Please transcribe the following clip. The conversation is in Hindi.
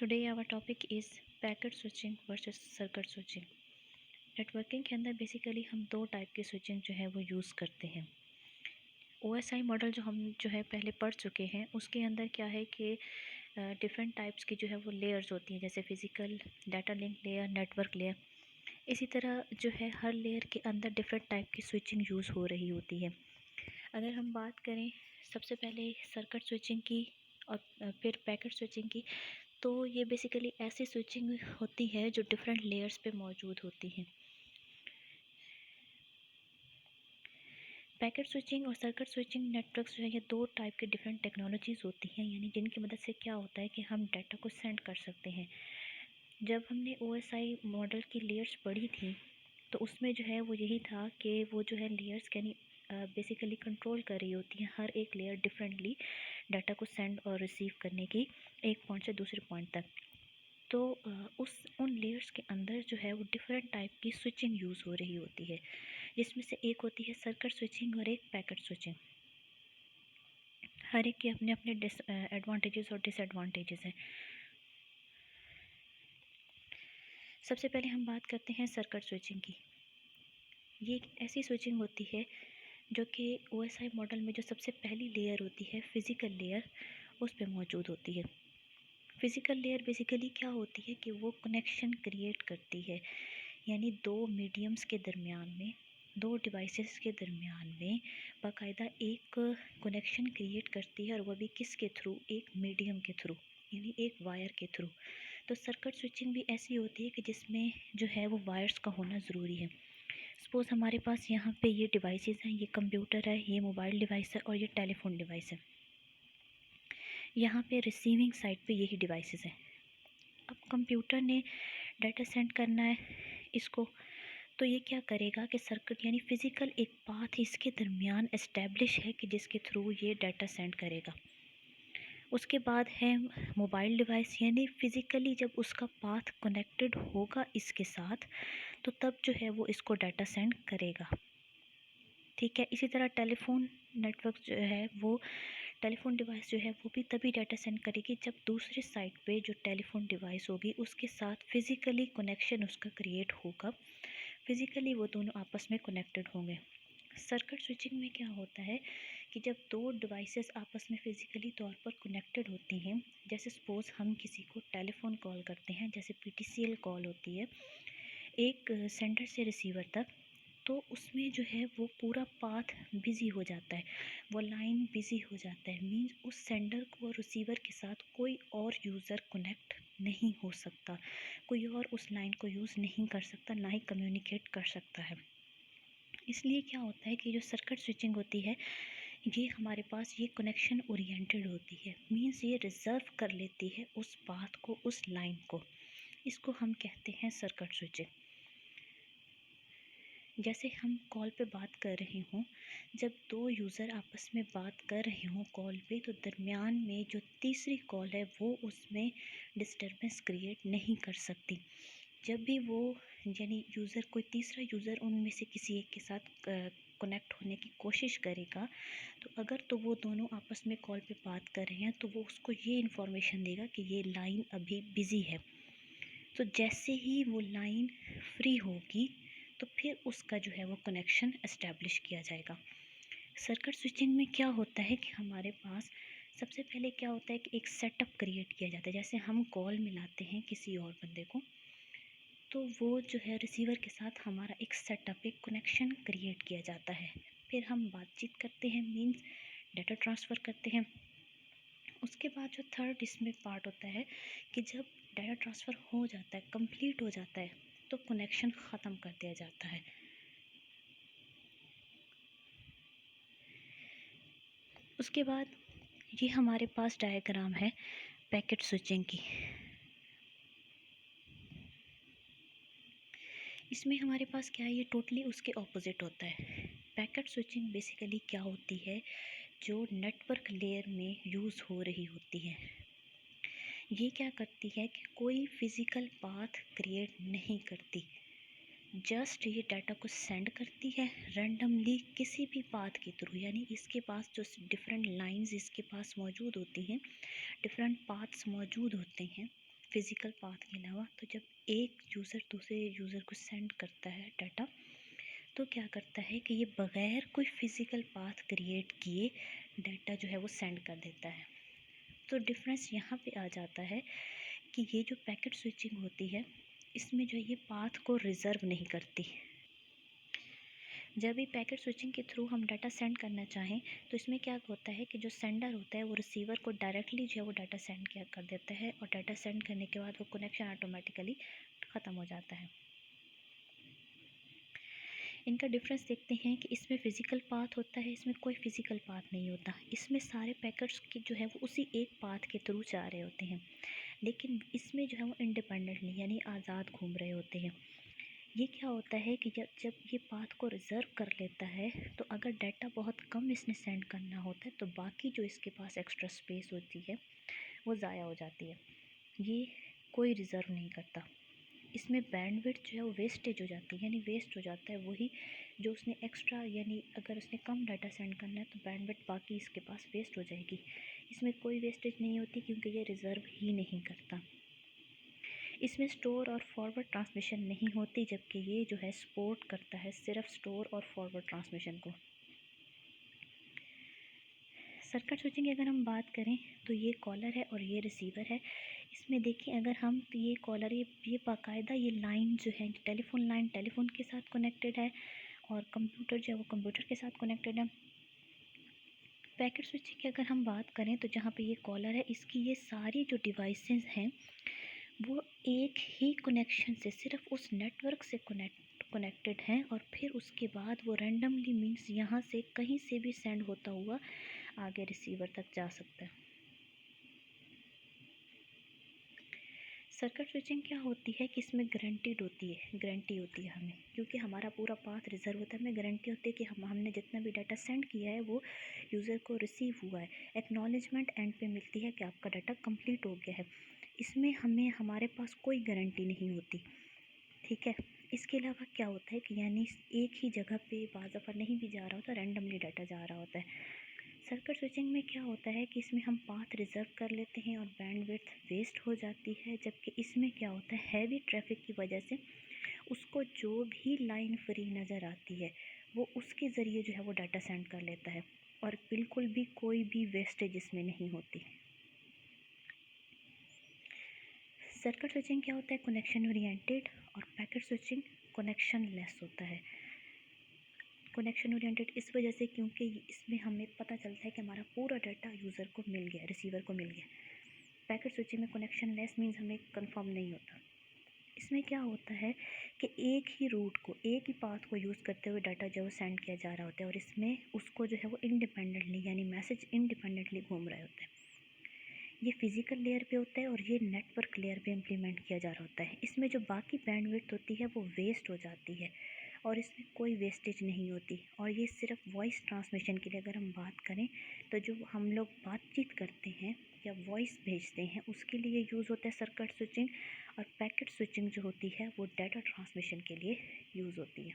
Today our topic is packet switching versus circuit switching. Networking के अंदर बेसिकली हम दो टाइप की स्विचिंग जो है वो यूज़ करते हैं। OSI मॉडल जो है पहले पढ़ चुके हैं, उसके अंदर क्या है कि डिफरेंट टाइप्स की जो है वो लेयर्स होती हैं, जैसे physical, data link layer, network layer. इसी तरह जो है हर लेयर के अंदर डिफरेंट टाइप की स्विचिंग यूज़ हो रही होती है। अगर हम बात करें सबसे पहले सर्किट स्विचिंग की और फिर पैकेट स्विचिंग की, तो ये बेसिकली ऐसी स्विचिंग होती है जो डिफरेंट लेयर्स पे मौजूद होती हैं। पैकेट स्विचिंग और सर्किट स्विचिंग नेटवर्क्स जो है ये दो टाइप के डिफरेंट टेक्नोलॉजीज़ होती हैं, यानी जिनकी मदद से क्या होता है कि हम डाटा को सेंड कर सकते हैं। जब हमने OSI मॉडल की लेयर्स पढ़ी थी तो उसमें जो है वो यही था कि वो जो है लेयर्स यानी बेसिकली कंट्रोल कर रही होती हैं हर एक लेयर डिफरेंटली डाटा को सेंड और रिसीव करने की एक पॉइंट से दूसरे पॉइंट तक। तो उन लेयर्स के अंदर जो है वो डिफरेंट टाइप की स्विचिंग यूज़ हो रही होती है, जिसमें से एक होती है सर्किट स्विचिंग और एक पैकेट स्विचिंग। हर एक के अपने अपने एडवांटेजेस और डिसएडवांटेजेस हैं। सबसे पहले हम बात करते हैं सर्किट स्विचिंग की। ये एक ऐसी स्विचिंग होती है जो कि OSI मॉडल में जो सबसे पहली लेयर होती है फिज़िकल लेयर, उस पे मौजूद होती है। फिज़िकल लेयर बेसिकली क्या होती है कि वो कनेक्शन क्रिएट करती है, यानी दो मीडियम्स के दरमियान में, दो डिवाइसेस के दरमियान में बाकायदा एक कनेक्शन क्रिएट करती है, और वह भी किसके थ्रू? एक मीडियम के थ्रू, यानी एक वायर के थ्रू। तो सर्किट स्विचिंग भी ऐसी होती है कि जिसमें जो है वो वायर्स का होना ज़रूरी है। सपोज़ हमारे पास यहाँ पे ये डिवाइसेस हैं, ये कंप्यूटर है, ये मोबाइल डिवाइस है और ये टेलीफोन डिवाइस है। यहाँ पे रिसीविंग साइड पे यही डिवाइसेस हैं। अब कंप्यूटर ने डाटा सेंड करना है इसको, तो ये क्या करेगा कि सर्किट यानी फ़िज़िकल एक पाथ इसके दरमियान इस्टेब्लिश है कि जिसके थ्रू ये डाटा सेंड करेगा। उसके बाद है मोबाइल डिवाइस, यानी फ़िज़िकली जब उसका पाथ कनेक्टेड होगा इसके साथ, तो तब जो है वो इसको डाटा सेंड करेगा। ठीक है। इसी तरह टेलीफोन नेटवर्क जो है वो, टेलीफोन डिवाइस जो है वो भी तभी डाटा सेंड करेगी जब दूसरे साइड पे जो टेलीफोन डिवाइस होगी उसके साथ फ़िज़िकली कनेक्शन उसका क्रिएट होगा, फ़िज़िकली वो दोनों आपस में कनेक्टेड होंगे। सर्किट स्विचिंग में क्या होता है कि जब दो डिवाइसेस आपस में फ़िज़िकली तौर पर कनेक्टेड होती हैं, जैसे सपोज़ हम किसी को टेलीफोन कॉल करते हैं, जैसे PTCL कॉल होती है एक सेंडर से रिसीवर तक, तो उसमें जो है वो पूरा पाथ बिज़ी हो जाता है, वो लाइन बिज़ी हो जाता है। मीन्स उस सेंडर को और रिसीवर के साथ कोई और यूज़र कनेक्ट नहीं हो सकता, कोई और उस लाइन को यूज़ नहीं कर सकता, ना ही कम्युनिकेट कर सकता है। इसलिए क्या होता है कि जो सर्किट स्विचिंग होती है ये हमारे पास ये कनेक्शन ओरिएंटेड होती है। मीन्स ये रिज़र्व कर लेती है उस पाथ को, उस लाइन को। इसको हम कहते हैं सर्किट स्विचिंग। जैसे हम कॉल पे बात कर रहे हों, जब दो यूज़र आपस में बात कर रहे हों कॉल पे, तो दरमियान में जो तीसरी कॉल है वो उसमें डिस्टर्बेंस क्रिएट नहीं कर सकती। जब भी वो यानी यूज़र, कोई तीसरा यूज़र उनमें से किसी एक के साथ कनेक्ट होने की कोशिश करेगा, तो अगर तो वो दोनों आपस में कॉल पे बात कर रहे हैं तो वो उसको ये इन्फॉर्मेशन देगा कि ये लाइन अभी बिज़ी है। तो जैसे ही वो लाइन फ्री होगी तो फिर उसका जो है वो कनेक्शन एस्टेब्लिश किया जाएगा। सर्किट स्विचिंग में क्या होता है कि हमारे पास सबसे पहले क्या होता है कि एक सेटअप क्रिएट किया जाता है। जैसे हम कॉल मिलाते हैं किसी और बंदे को, तो वो जो है रिसीवर के साथ हमारा एक सेटअप, एक कनेक्शन क्रिएट किया जाता है। फिर हम बातचीत करते हैं, मीन्स डाटा ट्रांसफ़र करते हैं। उसके बाद जो थर्ड इसमें पार्ट होता है कि जब डाटा ट्रांसफ़र हो जाता है, कंप्लीट हो जाता है, तो कनेक्शन ख़त्म कर दिया जाता है। उसके बाद ये हमारे पास डायग्राम है पैकेट स्विचिंग की। इसमें हमारे पास क्या है, ये टोटली उसके ऑपोजिट होता है। पैकेट स्विचिंग बेसिकली क्या होती है, जो नेटवर्क लेयर में यूज़ हो रही होती है। ये क्या करती है कि कोई फ़िज़िकल पाथ क्रिएट नहीं करती, जस्ट ये डाटा को सेंड करती है रैंडमली किसी भी पाथ के थ्रू। यानी इसके पास जो डिफरेंट लाइंस इसके पास मौजूद होती हैं, डिफरेंट पाथ्स मौजूद होते हैं, फिज़िकल पाथ के अलावा। तो जब एक यूज़र दूसरे यूज़र को सेंड करता है डाटा, तो क्या करता है कि ये बग़ैर कोई फ़िज़िकल पाथ क्रिएट किए डाटा जो है वो सेंड कर देता है। तो डिफ़रेंस यहाँ पे आ जाता है कि ये जो पैकेट स्विचिंग होती है, इसमें जो ये पाथ को रिज़र्व नहीं करती। जब भी पैकेट स्विचिंग के थ्रू हम डाटा सेंड करना चाहें, तो इसमें क्या होता है कि जो सेंडर होता है वो रिसीवर को डायरेक्टली जो है वो डाटा सेंड किया कर देता है, और डाटा सेंड करने के बाद वो कनेक्शन ऑटोमेटिकली ख़त्म हो जाता है। इनका डिफरेंस देखते हैं कि इसमें फ़िज़िकल पाथ होता है, इसमें कोई फ़िज़िकल पाथ नहीं होता। इसमें सारे पैकेट्स की जो है वो उसी एक पाथ के थ्रू जा रहे होते हैं, लेकिन इसमें जो है वो इंडिपेंडेंटली यानी आज़ाद घूम रहे होते हैं। ये क्या होता है कि जब जब ये पाथ को रिज़र्व कर लेता है, तो अगर डाटा बहुत कम इसने सेंड करना होता है, तो बाकी जो इसके पास एक्स्ट्रा स्पेस होती है वो ज़ाया हो जाती है। ये कोई रिज़र्व नहीं करता। इसमें बैंडविड्थ जो है वो वेस्टेज हो जाती है, यानी वेस्ट हो जाता है वही जो उसने एक्स्ट्रा, यानी अगर उसने कम डाटा सेंड करना है तो बैंडविड्थ बाकी इसके पास वेस्ट हो जाएगी। इसमें कोई वेस्टेज नहीं होती क्योंकि ये रिज़र्व ही नहीं करता। इसमें स्टोर और फॉरवर्ड ट्रांसमिशन नहीं होती, जबकि ये जो है सपोर्ट करता है सिर्फ स्टोर और फॉरवर्ड ट्रांसमिशन को। सर्किट स्विचिंग की अगर हम बात करें, तो ये कॉलर है और ये रिसीवर है। इसमें देखिए अगर हम, तो ये कॉलर, ये बाकायदा ये लाइन जो है टेलीफोन लाइन टेलीफोन के साथ कनेक्टेड है, और कंप्यूटर जो है वो कंप्यूटर के साथ कनेक्टेड है। पैकेट स्विचिंग की अगर हम बात करें, तो जहाँ पे ये कॉलर है, इसकी ये सारी जो डिवाइसेस हैं वो एक ही कनेक्शन से सिर्फ उस नेटवर्क से कनेक्टेड हैं, और फिर उसके बाद वो रैंडमली मीन्स यहाँ से कहीं से भी सेंड होता हुआ आगे रिसीवर तक जा सकता है। सर्किट स्विचिंग क्या होती है कि इसमें गारंटी होती है हमें, क्योंकि हमारा पूरा पाथ रिजर्व होता है। हमें गारंटी होती है कि हमने जितना भी डाटा सेंड किया है वो यूज़र को रिसीव हुआ है। एक्नॉलेजमेंट एंड पे मिलती है कि आपका डाटा कंप्लीट हो गया है। इसमें हमारे पास कोई गारंटी नहीं होती, ठीक है। इसके अलावा क्या होता है कि यानी एक ही जगह पे बाज़ दफ़ा नहीं भी जा रहा होता, रैंडमली डाटा जा रहा होता है। सर्किट स्विचिंग में क्या होता है कि इसमें हम पाथ रिज़र्व कर लेते हैं और बैंडविड्थ वेस्ट हो जाती है, जबकि इसमें क्या होता है हैवी ट्रैफिक की वजह से उसको जो भी लाइन फ्री नज़र आती है वो उसके ज़रिए जो है वो डाटा सेंड कर लेता है, और बिल्कुल भी कोई भी वेस्टेज इसमें नहीं होती। सर्किट स्विचिंग क्या होता है, कनेक्शन ओरिएंटेड, और पैकेट स्विचिंग कनेक्शन लेस होता है। कनेक्शन ओरिएंटेड इस वजह से क्योंकि इसमें हमें पता चलता है कि हमारा पूरा डाटा यूज़र को मिल गया, रिसीवर को मिल गया। पैकेट स्विचिंग में कनेक्शन लेस मीन्स हमें कंफर्म नहीं होता। इसमें क्या होता है कि एक ही रूट को, एक ही पाथ को यूज़ करते हुए डाटा जो सेंड किया जा रहा होता है, और इसमें उसको जो है वो इंडिपेंडेंटली यानी मैसेज इंडिपेंडेंटली घूम रहे होते हैं। ये फिज़िकल लेयर पे होता है और ये नेटवर्क लेयर पे इम्प्लीमेंट किया जा रहा होता है। इसमें जो बाकी बैंडविड्थ होती है वो वेस्ट हो जाती है, और इसमें कोई वेस्टेज नहीं होती। और ये सिर्फ वॉइस ट्रांसमिशन के लिए अगर हम बात करें, तो जो हम लोग बातचीत करते हैं या वॉइस भेजते हैं उसके लिए यूज़ होता है सर्किट स्विचिंग, और पैकेट स्विचिंग जो होती है वो डाटा ट्रांसमिशन के लिए यूज़ होती है।